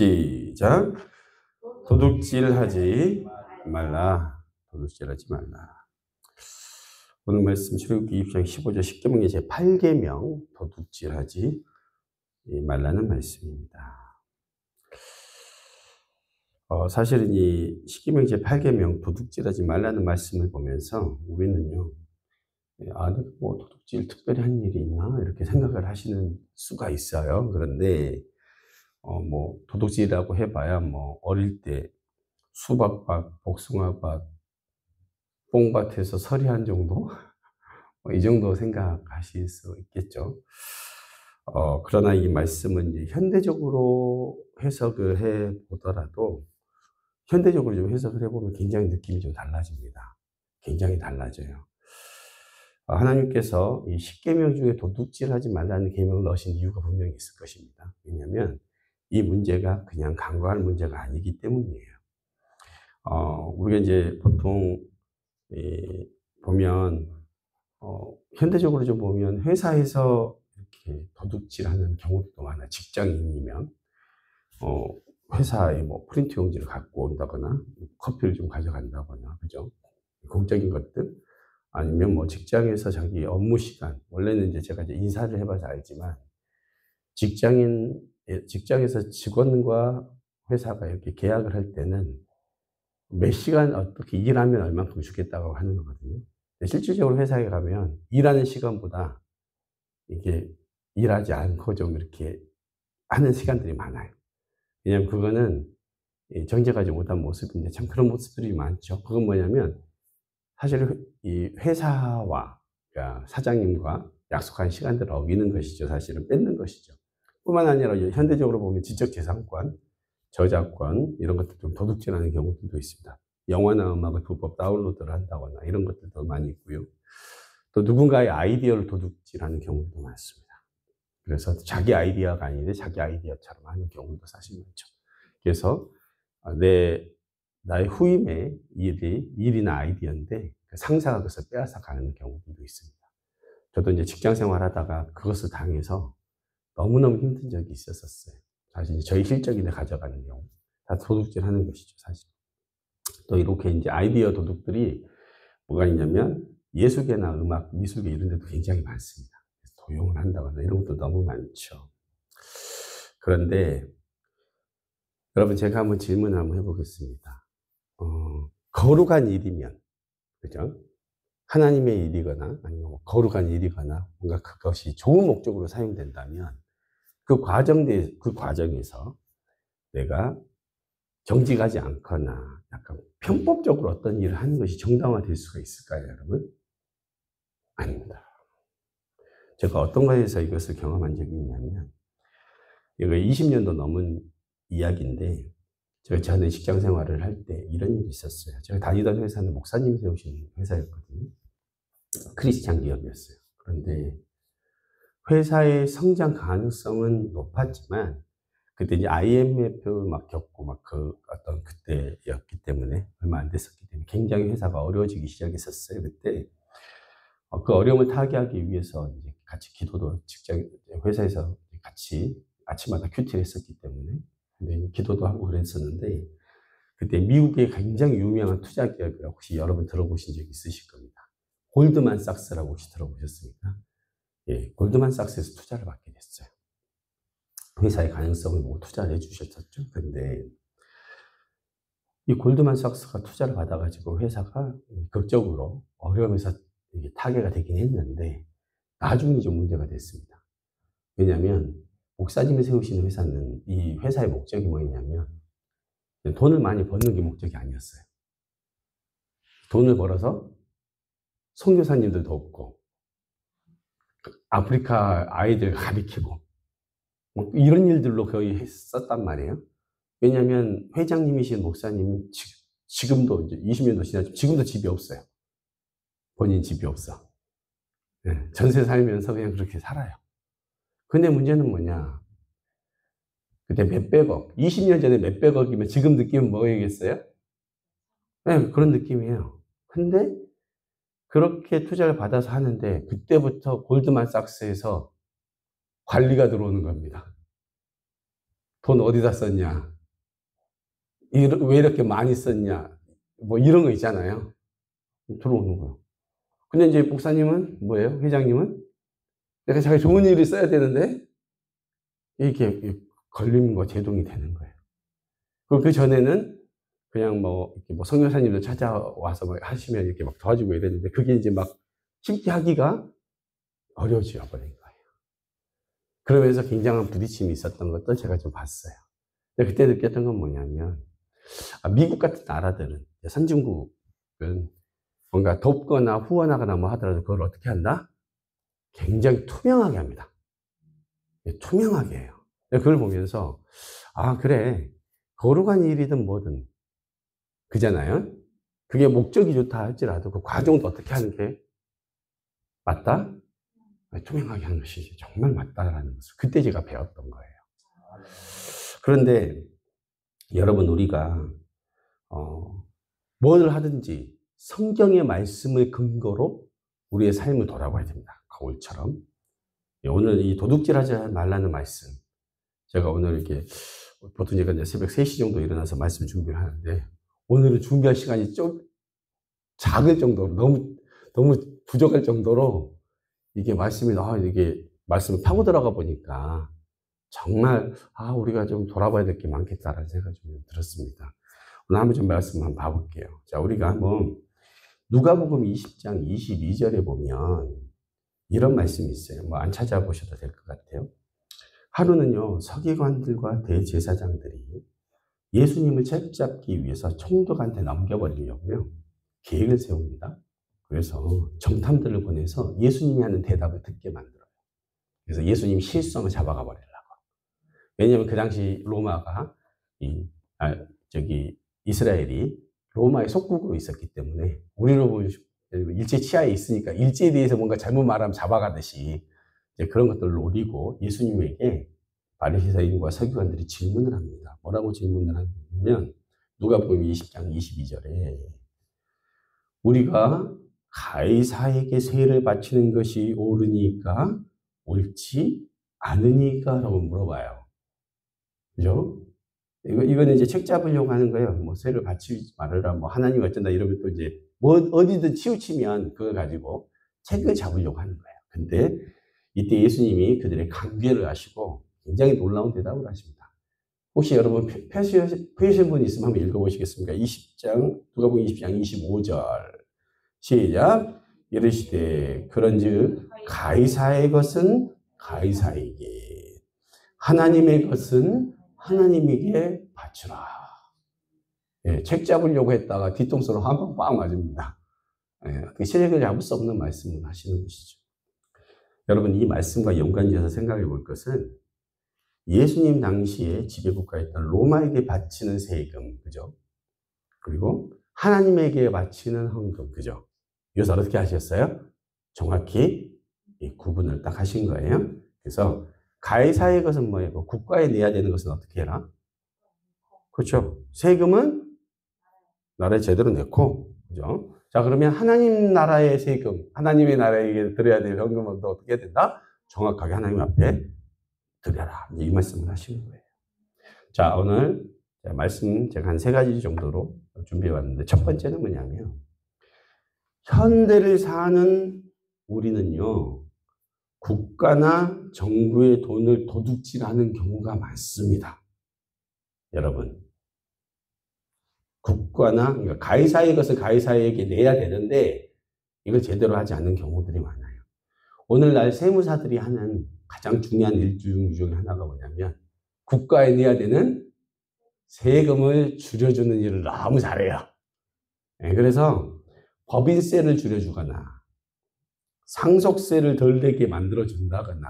시작. 도둑질하지 말라. 도둑질하지 말라. 오늘 말씀 출애굽기 20장 15절 10계명의 제 8계명 도둑질하지 말라는 말씀입니다. 사실은 이 10계명 제 8계명 도둑질하지 말라는 말씀을 보면서 우리는요, 뭐 도둑질 특별히 한 일이 있나 이렇게 생각을 하시는 수가 있어요. 그런데 뭐 도둑질이라고 해봐야 뭐 어릴 때 수박밭, 복숭아밭, 뽕밭에서 서리한 정도? 이 정도 생각하실 수 있겠죠. 그러나 이 말씀은 이제 현대적으로 해석을 해 보더라도 현대적으로 좀 해석을 해보면 굉장히 느낌이 좀 달라집니다. 굉장히 달라져요. 하나님께서 이 10계명 중에 도둑질하지 말라는 계명을 넣으신 이유가 분명히 있을 것입니다. 왜냐하면 이 문제가 그냥 간과할 문제가 아니기 때문이에요. 우리가 이제 보통 보면 현대적으로 좀 보면 회사에서 이렇게 도둑질하는 경우도 많아. 직장인이면 회사에 뭐 프린트 용지를 갖고 온다거나 커피를 좀 가져간다거나, 그죠? 공적인 것들, 아니면 뭐 직장에서 자기 업무 시간, 원래는 이제 제가 이제 인사를 해봐서 알지만 직장에서 직원과 회사가 이렇게 계약을 할 때는 몇 시간 어떻게 일하면 얼만큼 주겠다고 하는 거거든요. 실질적으로 회사에 가면 일하는 시간보다 이게 일하지 않고 좀 이렇게 하는 시간들이 많아요. 왜냐하면 그거는 정직하지 못한 모습인데 참 그런 모습들이 많죠. 그건 뭐냐면 사실 이 회사와, 그러니까 사장님과 약속한 시간들을 어기는 것이죠. 사실은 뺏는 것이죠. 뿐만 아니라 현대적으로 보면 지적재산권, 저작권 이런 것들 좀 도둑질하는 경우들도 있습니다. 영화나 음악을 불법 다운로드를 한다거나 이런 것들도 많이 있고요. 또 누군가의 아이디어를 도둑질하는 경우도 많습니다. 그래서 자기 아이디어가 아닌데 자기 아이디어처럼 하는 경우도 사실 많죠. 그래서 나의 후임의 일이나 아이디어인데 상사가 그것을 빼앗아 가는 경우도 있습니다. 저도 이제 직장 생활하다가 그것을 당해서 너무너무 힘든 적이 있었어요. 사실 저희 실적인데 가져가는 경우 다 도둑질 하는 것이죠, 사실. 또 이렇게 이제 아이디어 도둑들이 뭐가 있냐면 예술계나 음악, 미술계 이런 데도 굉장히 많습니다. 도용을 한다거나 이런 것도 너무 많죠. 그런데 여러분, 제가 한번 질문을 한번 해보겠습니다. 거룩한 일이면, 그죠? 하나님의 일이거나 아니면 뭐 거룩한 일이거나 뭔가 그것이 좋은 목적으로 사용된다면 그 과정에서 내가 정직하지 않거나 약간 편법적으로 어떤 일을 하는 것이 정당화될 수가 있을까요, 여러분? 아닙니다. 제가 어떤 거에서 이것을 경험한 적이 있냐면, 이거 20년도 넘은 이야기인데, 제가 전에 직장 생활을 할 때 이런 일이 있었어요. 제가 다니던 회사는 목사님이 세우신 회사였거든요. 크리스찬 기업이었어요. 그런데 회사의 성장 가능성은 높았지만, 그때 이제 IMF 막 겪고 막 그 어떤 그때였기 때문에 얼마 안 됐었기 때문에 굉장히 회사가 어려워지기 시작했었어요. 그때 그 어려움을 타개하기 위해서 이제 같이 기도도 회사에서 같이 아침마다 큐티를 했었기 때문에 근데 기도도 하고 그랬었는데 그때 미국의 굉장히 유명한 투자 기업이라고 혹시 여러분 들어보신 적 있으실 겁니다. 골드만삭스라고 혹시 들어보셨습니까? 예, 골드만삭스에서 투자를 받게 됐어요. 회사의 가능성을 보고 투자를 해주셨었죠. 근데 이 골드만삭스가 투자를 받아가지고 회사가 극적으로 어려움에서 타개가 되긴 했는데 나중에 좀 문제가 됐습니다. 왜냐하면 목사님이 세우신 회사는 이 회사의 목적이 뭐였냐면 돈을 많이 버는 게 목적이 아니었어요. 돈을 벌어서 선교사님들 돕고 아프리카 아이들 가르치고 뭐 이런 일들로 거의 했었단 말이에요. 왜냐하면 회장님이신 목사님은 지금도 이제 20년도 지났지만 지금도 집이 없어요. 본인 집이 없어. 네, 전세 살면서 그냥 그렇게 살아요. 근데 문제는 뭐냐? 그때 몇백억, 20년 전에 몇백억이면 지금 느낌은 뭐겠어요? 네, 그런 느낌이에요. 근데 그렇게 투자를 받아서 하는데 그때부터 골드만삭스에서 관리가 들어오는 겁니다. 돈 어디다 썼냐? 왜 이렇게 많이 썼냐? 뭐 이런 거 있잖아요. 들어오는 거예요. 근데 이제 목사님은 뭐예요? 회장님은 내가 자기 좋은 일을 써야 되는데 이렇게 걸림과 제동이 되는 거예요. 그리고 그 전에는 그냥 뭐 성교사님도 찾아와서 뭐 하시면 이렇게 막 도와주고 이랬는데 그게 이제 막 쉽게 하기가 어려워져 버린 거예요. 그러면서 굉장한 부딪힘이 있었던 것도 제가 좀 봤어요. 근데 그때 느꼈던 건 뭐냐면 미국 같은 나라들은 선진국은 뭔가 돕거나 후원하거나 뭐 하더라도 그걸 어떻게 한다? 굉장히 투명하게 합니다. 투명하게 해요. 그걸 보면서 그래 거룩한 일이든 뭐든 그잖아요. 그게 목적이 좋다 할지라도 그 과정도 어떻게 하는 게 맞다? 투명하게 하는 것이 정말 맞다라는 것을 그때 제가 배웠던 거예요. 그런데 여러분 우리가 뭘 하든지 성경의 말씀을 근거로 우리의 삶을 돌아봐야 됩니다. 거울처럼. 오늘 이 도둑질하지 말라는 말씀. 제가 오늘 이렇게 보통 제가 이제 새벽 3시 정도 일어나서 말씀 준비를 하는데 오늘은 준비할 시간이 좀 작을 정도로 너무 부족할 정도로 이게 말씀이 이게 말씀을 파고 들어가 보니까 정말 우리가 좀 돌아봐야 될 게 많겠다라는 생각이 좀 들었습니다. 오늘 한번 좀 말씀 한번 봐볼게요. 자, 우리가 한번 누가복음 20장 22절에 보면 이런 말씀이 있어요. 뭐 안 찾아보셔도 될 것 같아요. 하루는요, 서기관들과 대제사장들이 예수님을 책잡기 위해서 총독한테 넘겨버리려고요, 계획을 세웁니다. 그래서 정탐들을 보내서 예수님이 하는 대답을 듣게 만들어요. 그래서 예수님이 실성을 잡아가 버리려고. 왜냐하면 그 당시 로마가 이스라엘이 로마의 속국으로 있었기 때문에 우리로 보면 일제 치하에 있으니까 일제에 대해서 뭔가 잘못 말하면 잡아가듯이 이제 그런 것들을 노리고 예수님에게 바리새인과 서기관들이 질문을 합니다. 뭐라고 질문을 하냐면 누가복음 20장 22절에 우리가 가이사에게 세를 바치는 것이 옳으니까 옳지 않으니까? 라고 물어봐요. 그죠? 이거는 이제 책 잡으려고 하는 거예요. 뭐 세를 바치지 말아라, 뭐 하나님 어쩐다 이러면 또 이제 뭐 어디든 치우치면 그걸 가지고 책을 잡으려고 하는 거예요. 근데 이때 예수님이 그들의 강궤를 하시고 굉장히 놀라운 대답을 하십니다. 혹시 여러분 펴신 분 있으면 한번 읽어보시겠습니까? 20장, 누가복음 20장 25절. 시작. 이르시되 그런즉 가이사의 것은 가이사에게, 하나님의 것은 하나님에게 바치라. 예, 책 잡으려고 했다가 뒤통수로 한 방 빵 맞습니다. 예, 책을 잡을 수 없는 말씀을 하시는 것이죠. 여러분 이 말씀과 연관지어서 생각해 볼 것은 예수님 당시에 지배국가였던 로마에게 바치는 세금, 그죠? 그리고 하나님에게 바치는 헌금, 그죠? 이것을 어떻게 하셨어요? 정확히 구분을 딱 하신 거예요. 그래서 가이사의 것은 뭐예요? 국가에 내야 되는 것은 어떻게 해라? 그렇죠. 세금은 나라에 제대로 내고, 그죠? 자, 그러면 하나님 나라의 세금, 하나님의 나라에게 드려야 될 헌금은 또 어떻게 해야 된다? 정확하게 하나님 앞에 드려라. 이 말씀을 하시는 거예요. 자, 오늘 말씀 제가 한 3가지 정도로 준비해 왔는데, 첫 번째는 뭐냐면, 현대를 사는 우리는요, 국가나 정부의 돈을 도둑질하는 경우가 많습니다. 여러분, 국가나 그러니까 가이사의 것을 가이사에게 내야 되는데 이걸 제대로 하지 않는 경우들이 많아요. 오늘날 세무사들이 하는 가장 중요한 일 중에 하나가 뭐냐면 국가에 내야 되는 세금을 줄여주는 일을 너무 잘해요. 그래서 법인세를 줄여주거나 상속세를 덜 내게 만들어준다거나,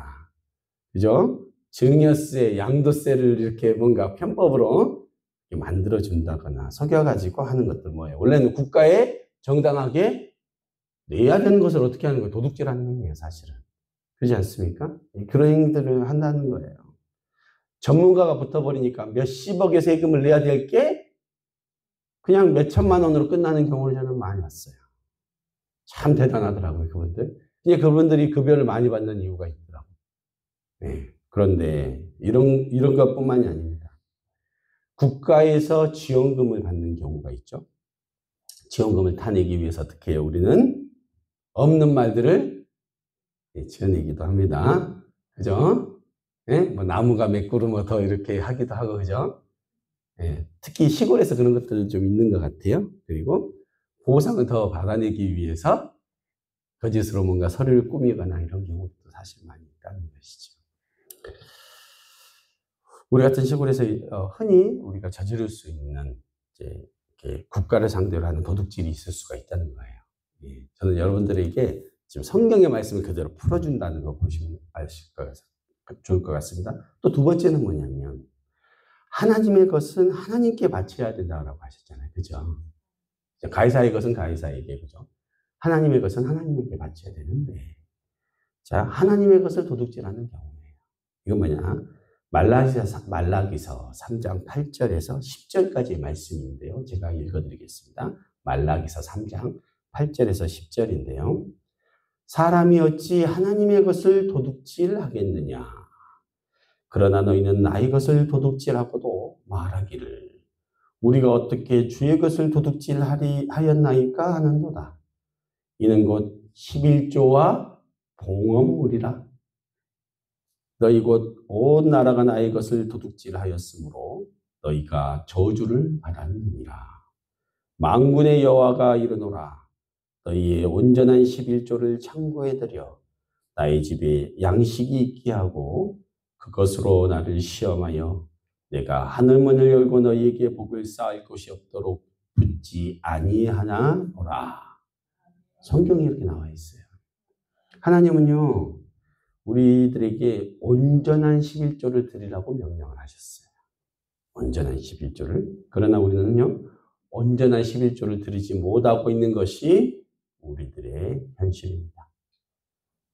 그죠? 증여세, 양도세를 이렇게 뭔가 편법으로 만들어준다거나 속여가지고 하는 것들 뭐예요? 원래는 국가에 정당하게 내야 되는 것을 어떻게 하는 거예요? 도둑질하는 행위예요, 사실은. 그렇지 않습니까? 그런 행위들을 한다는 거예요. 전문가가 붙어버리니까 몇십억의 세금을 내야 될 게 그냥 몇천만 원으로 끝나는 경우를 저는 많이 봤어요. 참 대단하더라고요, 그분들. 이제 그분들이 급여를 많이 받는 이유가 있더라고요. 네. 그런데 이런 것뿐만이 아닙니다. 국가에서 지원금을 받는 경우가 있죠. 지원금을 타내기 위해서 어떻게 해요? 우리는 없는 말들을 지어내기도 합니다. 그죠? 예? 뭐 나무가 몇 그루 더 이렇게 하기도 하고, 그죠? 예. 특히 시골에서 그런 것들이 좀 있는 것 같아요. 그리고 보상을 더 받아내기 위해서 거짓으로 뭔가 서류를 꾸미거나 이런 경우도 사실 많이 있다는 것이죠. 우리 같은 시골에서 흔히 우리가 저지를 수 있는 이제 이렇게 국가를 상대로 하는 도둑질이 있을 수가 있다는 거예요. 예. 저는 여러분들에게 지금 성경의 말씀을 그대로 풀어준다는 거 보시면 좋을 것 같습니다. 또 두 번째는 뭐냐면 하나님의 것은 하나님께 바쳐야 된다고 하셨잖아요. 그죠? 가이사의 것은 가이사에게, 그죠? 하나님의 것은 하나님께 바쳐야 되는데, 자, 하나님의 것을 도둑질하는 경우예요. 이건 뭐냐? 말라기서 3장 8절에서 10절까지의 말씀인데요. 제가 읽어드리겠습니다. 말라기서 3장 8절에서 10절인데요. 사람이 어찌 하나님의 것을 도둑질하겠느냐? 그러나 너희는 나의 것을 도둑질하고도 말하기를 우리가 어떻게 주의 것을 도둑질하였나이까 하는도다. 이는 곧 11조와 봉헌물이라. 너희 곧 온 나라가 나의 것을 도둑질하였으므로 너희가 저주를 받았느니라. 만군의 여호와가 이르노라. 너희의 온전한 11조를 창고에 들여 나의 집에 양식이 있게 하고 그것으로 나를 시험하여 내가 하늘문을 열고 너희에게 복을 쌓을 곳이 없도록 붙지 아니하나노라. 성경에 이렇게 나와 있어요. 하나님은요, 우리들에게 온전한 11조를 드리라고 명령을 하셨어요. 온전한 11조를. 그러나 우리는요, 온전한 11조를 드리지 못하고 있는 것이 우리들의 현실입니다.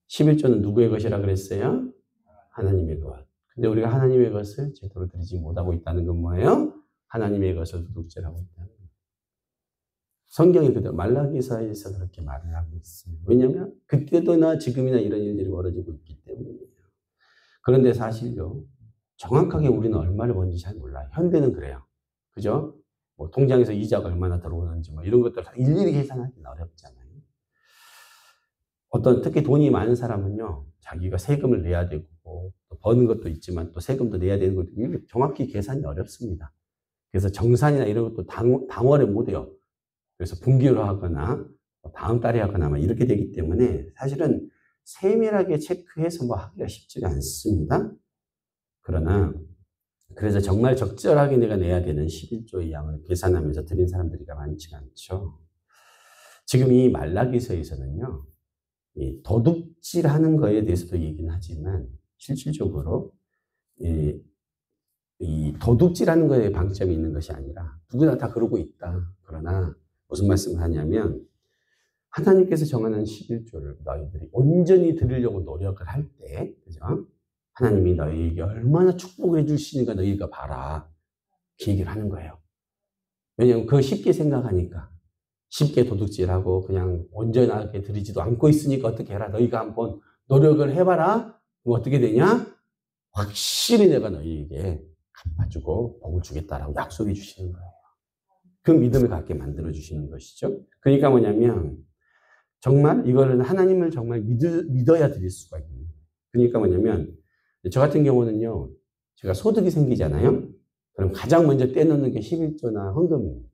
11조는 누구의 것이라 그랬어요? 하나님의 것. 근데 우리가 하나님의 것을 제대로 드리지 못하고 있다는 건 뭐예요? 하나님의 것을 도둑질하고 있다는 거예요. 성경이 그대로 말라기서에서 그렇게 말을 하고 있어요. 왜냐하면 그때도나 지금이나 이런 일들이 벌어지고 있기 때문이에요. 그런데 사실요, 정확하게 우리는 얼마를 버는지 잘 몰라요. 현대는 그래요. 그죠? 뭐 통장에서 이자가 얼마나 들어오는지 뭐 이런 것들 일일이 계산하기는 어렵잖아요. 특히 돈이 많은 사람은요, 자기가 세금을 내야 되고, 또 버는 것도 있지만 또 세금도 내야 되는 것도 정확히 계산이 어렵습니다. 그래서 정산이나 이런 것도 당월에 못 해요. 그래서 분기로 하거나 다음 달에 하거나 이렇게 되기 때문에 사실은 세밀하게 체크해서 하기가 쉽지가 않습니다. 그래서 정말 적절하게 내가 내야 되는 11조의 양을 계산하면서 드린 사람들이 많지가 않죠. 지금 이 말라기서에서는요, 이 도둑질하는 거에 대해서도 얘기는 하지만 실질적으로 이 도둑질하는 거에 방점이 있는 것이 아니라 누구나 다 그러고 있다. 그러나 무슨 말씀을 하냐면 하나님께서 정하는 11조를 너희들이 온전히 드리려고 노력을 할 때, 그죠? 하나님이 너희에게 얼마나 축복을 해주시니까 너희가 봐라. 그 얘기를 하는 거예요. 왜냐하면 그거 쉽게 생각하니까. 쉽게 도둑질하고 그냥 온전하게 드리지도 않고 있으니까 어떻게 해라. 너희가 한번 노력을 해봐라. 그럼 어떻게 되냐? 확실히 내가 너희에게 갚아주고 복을 주겠다라고 약속해 주시는 거예요. 그 믿음을 갖게 만들어 주시는 것이죠. 그러니까 뭐냐면 정말 이거는 하나님을 정말 믿어야 드릴 수가 있는 거예요. 그러니까 뭐냐면 저 같은 경우는요, 제가 소득이 생기잖아요. 그럼 가장 먼저 떼놓는 게 11조나 헌금입니다.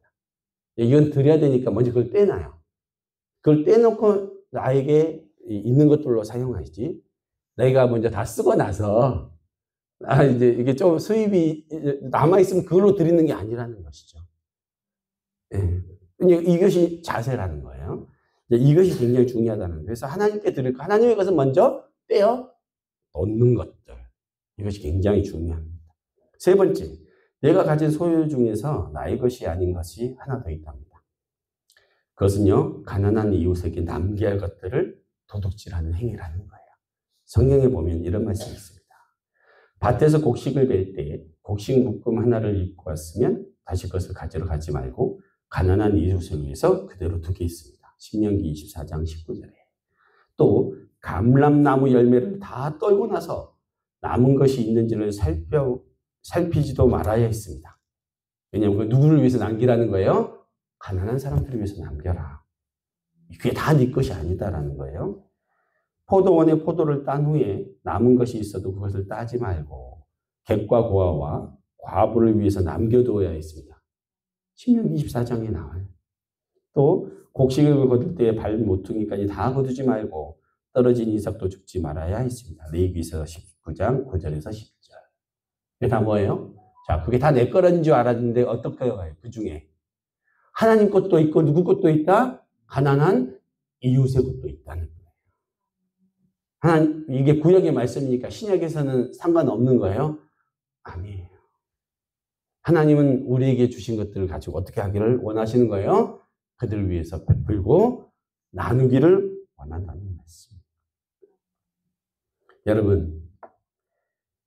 이건 드려야 되니까 먼저 그걸 떼놔요. 그걸 떼놓고 나에게 있는 것들로 사용하지. 내가 먼저 다 쓰고 나서 이제 이게 좀 수입이 남아있으면 그걸로 드리는 게 아니라는 것이죠. 예. 이것이 자세라는 거예요. 이것이 굉장히 중요하다는 거예요. 그래서 하나님께 드릴 거, 하나님의 것은 먼저 떼어 놓는 것들. 이것이 굉장히 중요합니다. 세 번째, 내가 가진 소유 중에서 나의 것이 아닌 것이 하나 더 있답니다. 그것은요, 가난한 이웃에게 남겨야 할 것들을 도둑질하는 행위라는 거예요. 성경에 보면 이런 말씀이 있습니다. 밭에서 곡식을 벨 때 곡식 묶음 하나를 입고 왔으면 다시 그것을 가지러 가지 말고 가난한 이웃을 위해서 그대로 두게 있습니다. 신명기 24장 19절에. 또 감람나무 열매를 다 떨고 나서 남은 것이 있는지를 살피지도 말아야 했습니다. 왜냐하면 그 누구를 위해서 남기라는 거예요? 가난한 사람들을 위해서 남겨라. 그게 다 네 것이 아니다라는 거예요. 포도원에 포도를 딴 후에 남은 것이 있어도 그것을 따지 말고 객과 고아와 과부를 위해서 남겨두어야 했습니다. 신명기 24장에 나와요. 또 곡식을 거둘 때 발 모퉁이까지 다 거두지 말고 떨어진 이삭도 죽지 말아야 했습니다. 레위기서 19장 9절에서 10절. 이게 다 뭐예요? 자, 그게 다 내 거라는 줄 알았는데 어떻게 해요? 그 중에 하나님 것도 있고 누구 것도 있다? 가난한 이웃의 것도 있다는 거예요. 하나님, 이게 구약의 말씀이니까 신약에서는 상관없는 거예요? 아니에요. 하나님은 우리에게 주신 것들을 가지고 어떻게 하기를 원하시는 거예요? 그들을 위해서 베풀고 나누기를 원한다는 말씀. 여러분,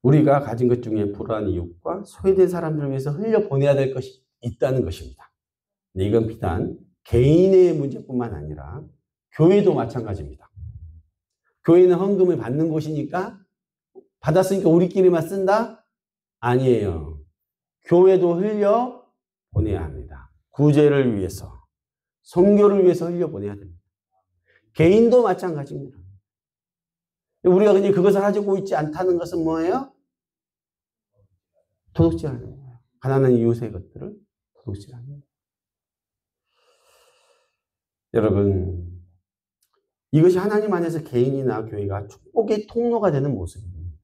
우리가 가진 것 중에 불우한 이웃과 소외된 사람들을 위해서 흘려보내야 될 것이 있다는 것입니다. 근데 이건 비단 개인의 문제뿐만 아니라 교회도 마찬가지입니다. 교회는 헌금을 받는 곳이니까 받았으니까 우리끼리만 쓴다? 아니에요. 교회도 흘려보내야 합니다. 구제를 위해서, 선교를 위해서 흘려보내야 됩니다. 개인도 마찬가지입니다. 우리가 그냥 그것을 가지고 있지 않다는 것은 뭐예요? 도둑질하는 거예요. 가난한 이웃의 것들을 도둑질하는 거예요. 여러분, 이것이 하나님 안에서 개인이나 교회가 축복의 통로가 되는 모습입니다.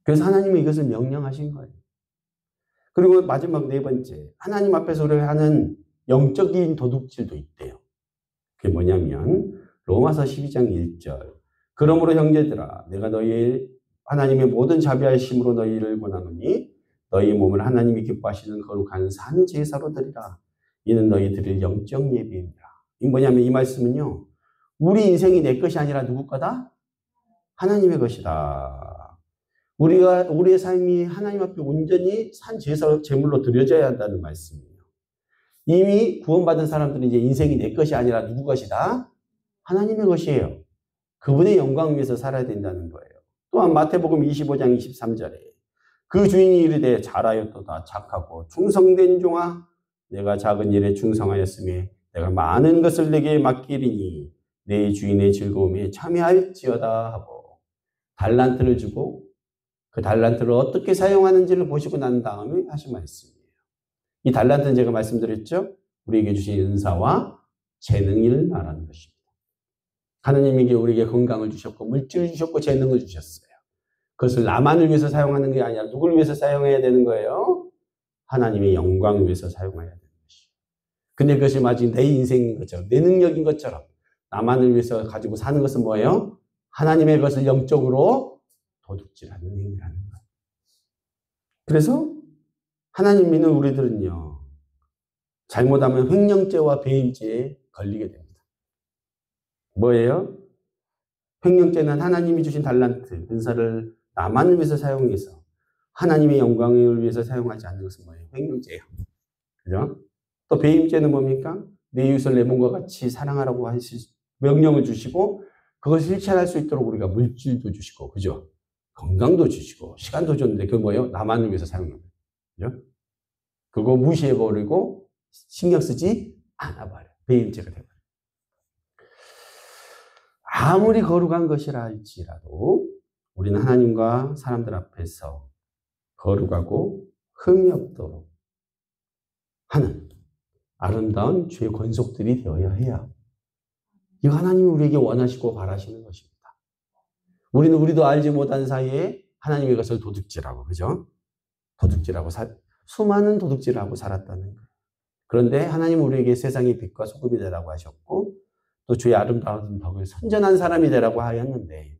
그래서 하나님은 이것을 명령하신 거예요. 그리고 마지막 네 번째, 하나님 앞에서 우리가 하는 영적인 도둑질도 있대요. 그게 뭐냐면 로마서 12장 1절. 그러므로 형제들아, 내가 너희 하나님의 모든 자비하심으로 너희를 권하노니 너희 몸을 하나님이 기뻐하시는 거룩한 산 제사로 드리라. 이는 너희 드릴 영적 예배입니다. 이 뭐냐면 이 말씀은요, 우리 인생이 내 것이 아니라 누구 거다? 하나님의 것이다. 우리의 삶이 하나님 앞에 온전히 산 제물로 드려져야 한다는 말씀이에요. 이미 구원받은 사람들은 이제 인생이 내 것이 아니라 누구 것이다? 하나님의 것이에요. 그분의 영광을 위해서 살아야 된다는 거예요. 또한 마태복음 25장 23절에 그 주인이 이르되 잘하였도다 착하고 충성된 종아 내가 작은 일에 충성하였으며 내가 많은 것을 내게 맡기리니 내 주인의 즐거움에 참여할지어다 하고 달란트를 주고 그 달란트를 어떻게 사용하는지를 보시고 난 다음에 하신 말씀이에요. 이 달란트는 제가 말씀드렸죠. 우리에게 주신 은사와 재능을 말하는 것입니다. 하나님이 우리에게 건강을 주셨고 물질을 주셨고 재능을 주셨어요. 그것을 나만을 위해서 사용하는 게 아니라 누구를 위해서 사용해야 되는 거예요? 하나님의 영광을 위해서 사용해야 되는 것이에요. 근데 그것이 마치 내 인생인 것처럼 내 능력인 것처럼 나만을 위해서 가지고 사는 것은 뭐예요? 하나님의 것을 영적으로 도둑질하는 행위라는 거예요. 그래서 하나님 믿는 우리들은요, 잘못하면 횡령죄와 배임죄에 걸리게 됩니다. 뭐예요? 횡령죄는 하나님이 주신 달란트, 은사를 나만을 위해서 사용해서 하나님의 영광을 위해서 사용하지 않는 것은 뭐예요? 횡령죄예요. 그죠? 또 배임죄는 뭡니까? 내 이웃을 내 몸과 같이 사랑하라고 하시 명령을 주시고 그걸 실천할 수 있도록 우리가 물질도 주시고, 그죠? 건강도 주시고 시간도 줬는데 그거 뭐예요? 나만을 위해서 사용합니다. 그죠? 그거 무시해버리고 신경 쓰지 않아버려요. 배임죄가 되버려요. 아무리 거룩한 것이라 할지라도 우리는 하나님과 사람들 앞에서 거룩하고 흠이 없도록 하는 아름다운 주의 권속들이 되어야 해요. 이거 하나님이 우리에게 원하시고 바라시는 것입니다. 우리는 우리도 알지 못한 사이에 하나님의 것을 도둑질하고, 그죠? 도둑질하고 수많은 도둑질하고 살았다는 거예요. 그런데 하나님은 우리에게 세상의 빛과 소금이 되라고 하셨고 또 주의 아름다운 덕을 선전한 사람이 되라고 하였는데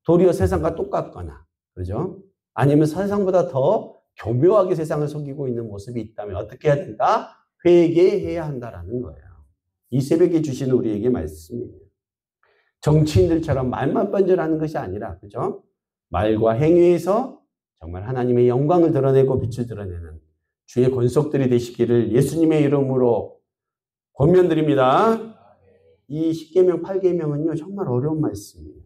도리어 세상과 똑같거나, 그죠? 아니면 세상보다 더 교묘하게 세상을 속이고 있는 모습이 있다면 어떻게 해야 된다? 회개해야 한다라는 거예요. 이 새벽에 주신 우리에게 말씀이에요. 정치인들처럼 말만 번절하는 것이 아니라, 그죠? 말과 행위에서 정말 하나님의 영광을 드러내고 빛을 드러내는 주의 권속들이 되시기를 예수님의 이름으로 권면드립니다. 이 10계명, 8계명은요, 정말 어려운 말씀이에요.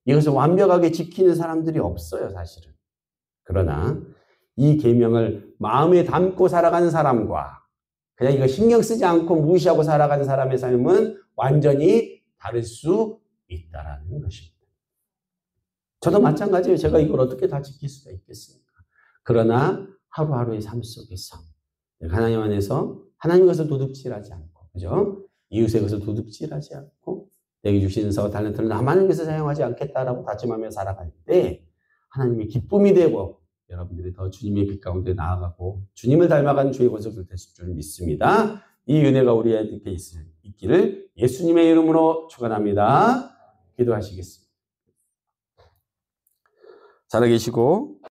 이것을 완벽하게 지키는 사람들이 없어요, 사실은. 그러나 이 계명을 마음에 담고 살아가는 사람과 그냥 이거 신경 쓰지 않고 무시하고 살아가는 사람의 삶은 완전히 다를 수 있다라는 것입니다. 저도 마찬가지예요. 제가 이걸 어떻게 다 지킬 수가 있겠습니까? 그러나 하루하루의 삶 속에서 하나님 안에서 하나님 것을 도둑질하지 않고, 그죠? 이웃의 것을 도둑질하지 않고 내게 주신 서 달란트를 나만을 위해서 사용하지 않겠다라고 다짐하며 살아갈 때 하나님의 기쁨이 되고 여러분들이 더 주님의 빛 가운데 나아가고 주님을 닮아가는 주의 권속들 되실 줄 믿습니다. 이 은혜가 우리에게 있기를 예수님의 이름으로 축원합니다. 기도하시겠습니다. 살아계시고